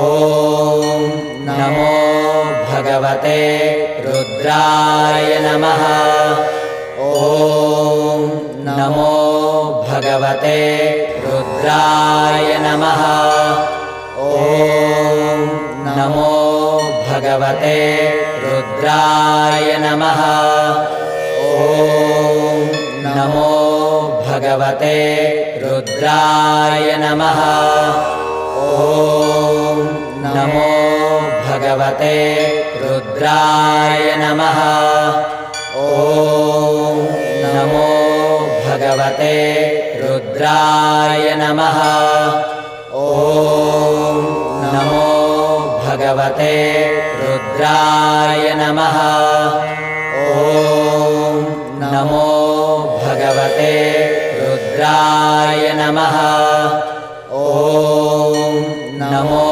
ॐ नमो भगवते रुद्राय नमः। ॐ नमो भगवते रुद्राय नमः। ॐ नमो भगवते रुद्राय नमः। ॐ नमो भगवते रुद्राय नमः। ॐ नमो भगवते रुद्राय नमः। ॐ नमो भगवते रुद्राय नमः। ॐ नमो भगवते रुद्राय नमः। ॐ नमो भगवते रुद्राय नमः। ॐ नमो